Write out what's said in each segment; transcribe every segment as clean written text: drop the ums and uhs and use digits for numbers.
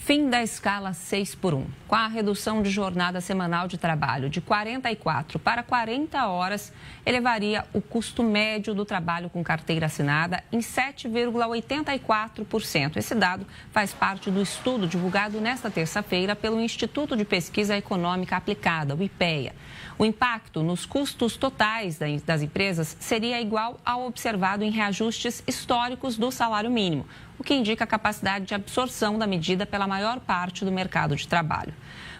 Fim da escala 6x1. Com a redução de jornada semanal de trabalho de 44 para 40 horas, elevaria o custo médio do trabalho com carteira assinada em 7,84%. Esse dado faz parte do estudo divulgado nesta terça-feira pelo Instituto de Pesquisa Econômica Aplicada, o IPEA. O impacto nos custos totais das empresas seria igual ao observado em reajustes históricos do salário mínimo, o que indica a capacidade de absorção da medida pela maior parte do mercado de trabalho.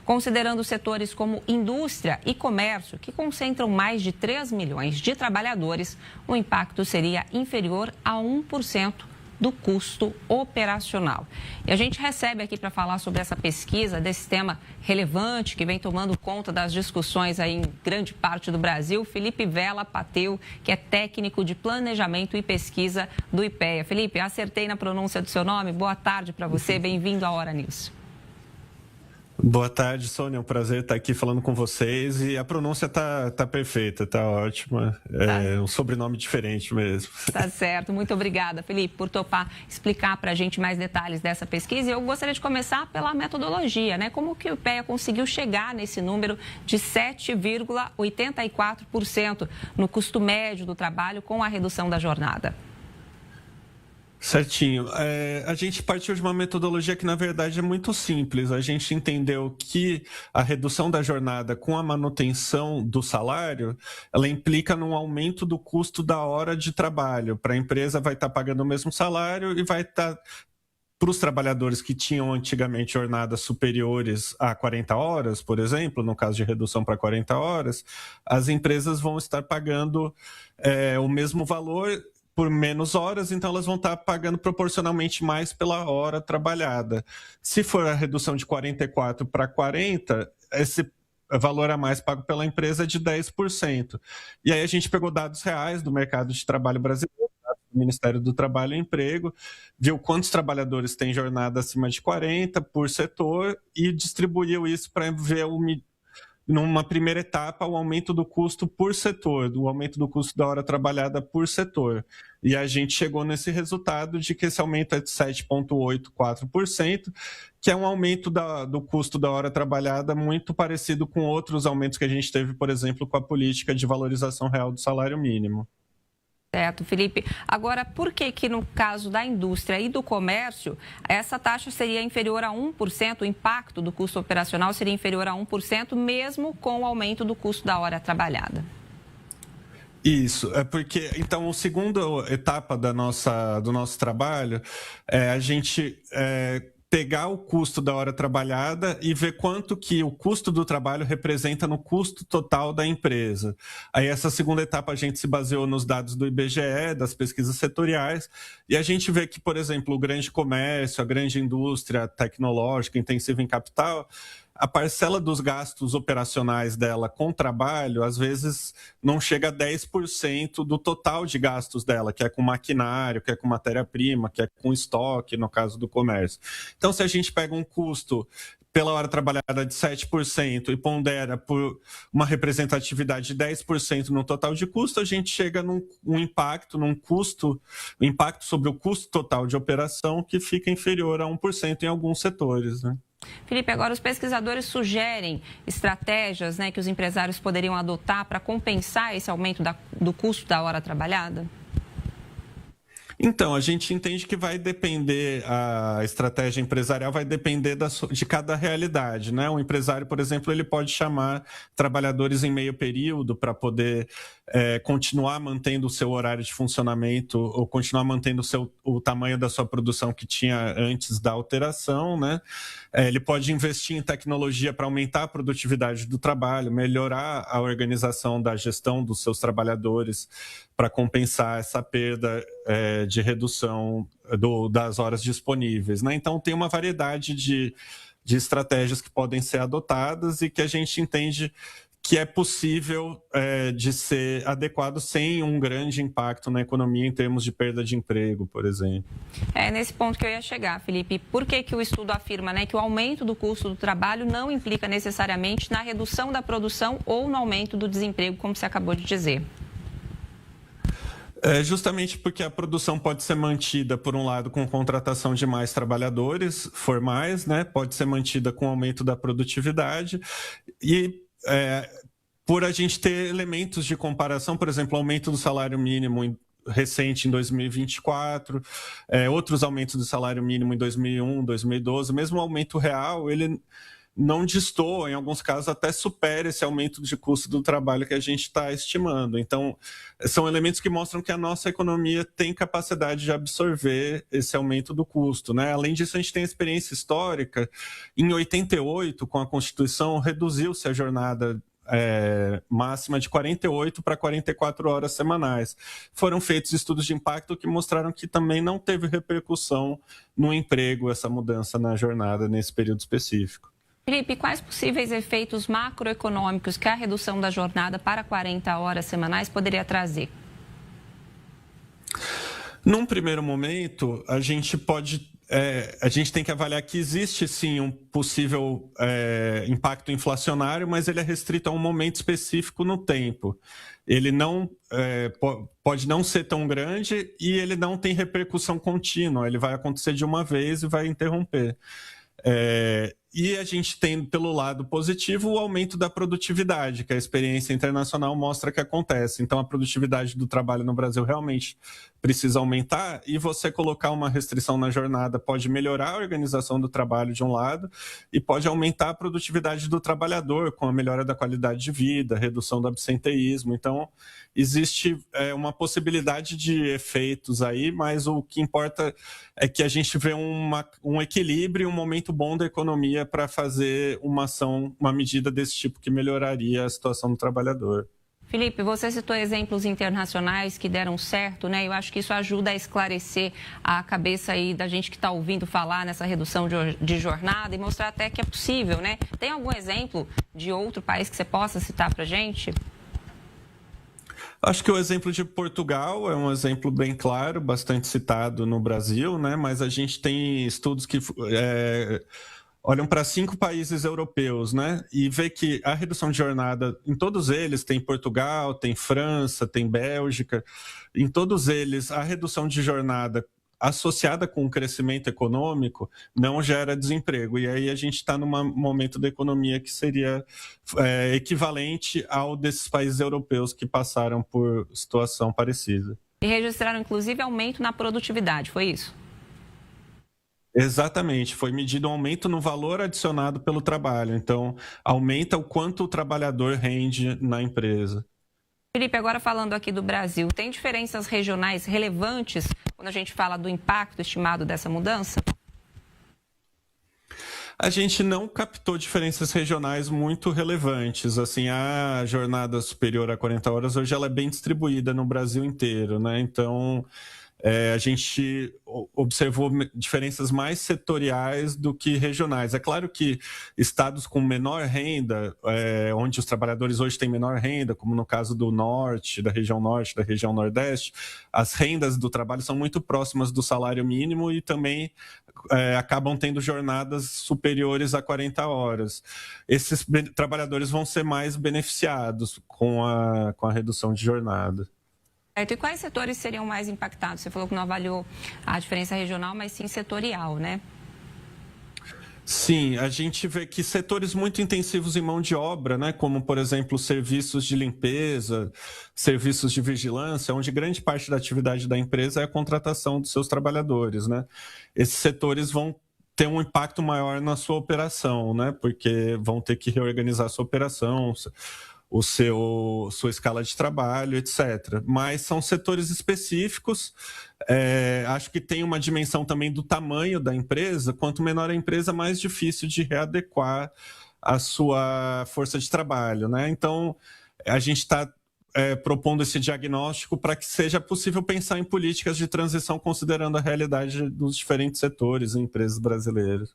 Considerando setores como indústria e comércio, que concentram mais de 3 milhões de trabalhadores, o impacto seria inferior a 1% do custo operacional. E a gente recebe aqui para falar sobre essa pesquisa, desse tema relevante que vem tomando conta das discussões aí em grande parte do Brasil, Felipe Vela Pateu, que é técnico de planejamento e pesquisa do IPEA. Felipe, acertei na pronúncia do seu nome? Boa tarde para você, bem-vindo à Hora News. Boa tarde, Sônia. É um prazer estar aqui falando com vocês. E a pronúncia tá perfeita, tá ótima. É um sobrenome diferente mesmo. Tá certo. Muito obrigada, Felipe, por topar explicar para a gente mais detalhes dessa pesquisa. E eu gostaria de começar pela metodologia, né? Como que o IPEA conseguiu chegar nesse número de 7,84% no custo médio do trabalho com a redução da jornada? Certinho. A gente partiu de uma metodologia que, na verdade, é muito simples. A gente entendeu que a redução da jornada com a manutenção do salário, ela implica num aumento do custo da hora de trabalho. Para a empresa vai estar pagando o mesmo salário e vai estar... Para os trabalhadores que tinham antigamente jornadas superiores a 40 horas, por exemplo, no caso de redução para 40 horas, as empresas vão estar pagando o mesmo valor por menos horas, então elas vão estar pagando proporcionalmente mais pela hora trabalhada. Se for a redução de 44 para 40, esse valor a mais pago pela empresa é de 10%. E aí a gente pegou dados reais do mercado de trabalho brasileiro, do Ministério do Trabalho e Emprego, viu quantos trabalhadores têm jornada acima de 40 por setor e distribuiu isso para ver numa primeira etapa, o aumento do custo por setor, o aumento do custo da hora trabalhada por setor. E a gente chegou nesse resultado de que esse aumento é de 7,84%, que é um aumento do custo da hora trabalhada muito parecido com outros aumentos que a gente teve, por exemplo, com a política de valorização real do salário mínimo. Certo, Felipe. Agora, por que no caso da indústria e do comércio, essa taxa seria inferior a 1%, o impacto do custo operacional seria inferior a 1%, mesmo com o aumento do custo da hora trabalhada? Isso, é porque, então, a segunda etapa do nosso trabalho é a gente pegar o custo da hora trabalhada e ver quanto que o custo do trabalho representa no custo total da empresa. Aí essa segunda etapa a gente se baseou nos dados do IBGE, das pesquisas setoriais, e a gente vê que, por exemplo, o grande comércio, a grande indústria tecnológica, intensiva em capital, a parcela dos gastos operacionais dela com trabalho, às vezes, não chega a 10% do total de gastos dela, que é com maquinário, que é com matéria-prima, que é com estoque, no caso do comércio. Então, se a gente pega um custo pela hora trabalhada de 7% e pondera por uma representatividade de 10% no total de custo, a gente chega num impacto sobre o custo total de operação que fica inferior a 1% em alguns setores, né? Felipe, agora os pesquisadores sugerem estratégias, né, que os empresários poderiam adotar para compensar esse aumento do custo da hora trabalhada? Então, a gente entende que vai depender, a estratégia empresarial vai depender de cada realidade, né? Um empresário, por exemplo, ele pode chamar trabalhadores em meio período para poder continuar mantendo o seu horário de funcionamento ou continuar mantendo o tamanho da sua produção que tinha antes da alteração, né? Ele pode investir em tecnologia para aumentar a produtividade do trabalho, melhorar a organização da gestão dos seus trabalhadores para compensar essa perda de redução das horas disponíveis, né? Então, tem uma variedade de estratégias que podem ser adotadas e que a gente entende que é possível de ser adequado sem um grande impacto na economia em termos de perda de emprego, por exemplo. É nesse ponto que eu ia chegar, Felipe. Por que o estudo afirma, né, que o aumento do custo do trabalho não implica necessariamente na redução da produção ou no aumento do desemprego, como você acabou de dizer? Justamente porque a produção pode ser mantida, por um lado, com contratação de mais trabalhadores formais, né? Pode ser mantida com aumento da produtividade e por a gente ter elementos de comparação, por exemplo, aumento do salário mínimo recente em 2024, outros aumentos do salário mínimo em 2001, 2012, mesmo o aumento real, ele não destoa, em alguns casos até supera esse aumento de custo do trabalho que a gente está estimando. Então, são elementos que mostram que a nossa economia tem capacidade de absorver esse aumento do custo, né? Além disso, a gente tem experiência histórica. Em 88, com a Constituição, reduziu-se a jornada máxima de 48 para 44 horas semanais. Foram feitos estudos de impacto que mostraram que também não teve repercussão no emprego essa mudança na jornada nesse período específico. Felipe, quais possíveis efeitos macroeconômicos que a redução da jornada para 40 horas semanais poderia trazer? Num primeiro momento, a gente tem que avaliar que existe sim um possível impacto inflacionário, mas ele é restrito a um momento específico no tempo. Ele não pode não ser tão grande e ele não tem repercussão contínua. Ele vai acontecer de uma vez e vai interromper. E a gente tem, pelo lado positivo, o aumento da produtividade, que a experiência internacional mostra que acontece. Então, a produtividade do trabalho no Brasil realmente precisa aumentar, e você colocar uma restrição na jornada pode melhorar a organização do trabalho de um lado e pode aumentar a produtividade do trabalhador, com a melhora da qualidade de vida, redução do absenteísmo. Então, existe uma possibilidade de efeitos aí, mas o que importa é que a gente vê um equilíbrio, um momento bom da economia para fazer uma medida desse tipo que melhoraria a situação do trabalhador. Felipe, você citou exemplos internacionais que deram certo, né? Eu acho que isso ajuda a esclarecer a cabeça aí da gente que está ouvindo falar nessa redução de jornada e mostrar até que é possível, né? Tem algum exemplo de outro país que você possa citar para a gente? Acho que o exemplo de Portugal é um exemplo bem claro, bastante citado no Brasil, né? Mas a gente tem estudos que olham para 5 países europeus, né? E vê que a redução de jornada, em todos eles, tem Portugal, tem França, tem Bélgica, em todos eles, a redução de jornada associada com o crescimento econômico não gera desemprego. E aí a gente está num momento da economia que seria equivalente ao desses países europeus que passaram por situação parecida. E registraram, inclusive, aumento na produtividade, foi isso? Exatamente, foi medido um aumento no valor adicionado pelo trabalho. Então, aumenta o quanto o trabalhador rende na empresa. Felipe, agora falando aqui do Brasil, tem diferenças regionais relevantes quando a gente fala do impacto estimado dessa mudança? A gente não captou diferenças regionais muito relevantes. Assim, a jornada superior a 40 horas hoje ela é bem distribuída no Brasil inteiro, né? Então, a gente observou diferenças mais setoriais do que regionais. É claro que estados com menor renda, onde os trabalhadores hoje têm menor renda, como no caso do norte, da região nordeste, as rendas do trabalho são muito próximas do salário mínimo e também acabam tendo jornadas superiores a 40 horas. Esses trabalhadores vão ser mais beneficiados com a redução de jornada. E quais setores seriam mais impactados? Você falou que não avaliou a diferença regional, mas sim setorial, né? Sim, a gente vê que setores muito intensivos em mão de obra, né, como, por exemplo, serviços de limpeza, serviços de vigilância, onde grande parte da atividade da empresa é a contratação dos seus trabalhadores, né? Esses setores vão ter um impacto maior na sua operação, né, porque vão ter que reorganizar a sua operação, sua escala de trabalho, etc. Mas são setores específicos. Acho que tem uma dimensão também do tamanho da empresa. Quanto menor a empresa, mais difícil de readequar a sua força de trabalho, né? Então, a gente está propondo esse diagnóstico para que seja possível pensar em políticas de transição considerando a realidade dos diferentes setores e empresas brasileiras.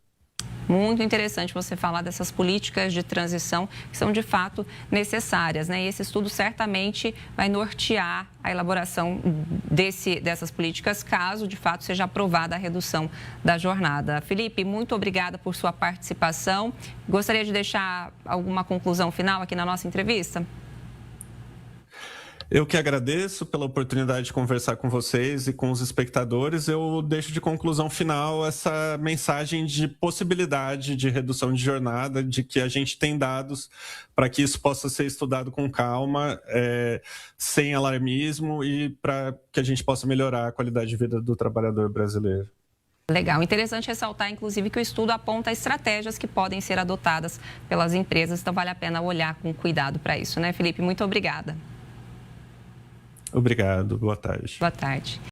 Muito interessante você falar dessas políticas de transição que são de fato necessárias, né? E esse estudo certamente vai nortear a elaboração dessas políticas, caso de fato seja aprovada a redução da jornada. Felipe, muito obrigada por sua participação. Gostaria de deixar alguma conclusão final aqui na nossa entrevista? Eu que agradeço pela oportunidade de conversar com vocês e com os espectadores. Eu deixo de conclusão final essa mensagem de possibilidade de redução de jornada, de que a gente tem dados para que isso possa ser estudado com calma, sem alarmismo e para que a gente possa melhorar a qualidade de vida do trabalhador brasileiro. Legal. Interessante ressaltar, inclusive, que o estudo aponta estratégias que podem ser adotadas pelas empresas, então vale a pena olhar com cuidado para isso, né, Felipe? Muito obrigada. Obrigado. Boa tarde. Boa tarde.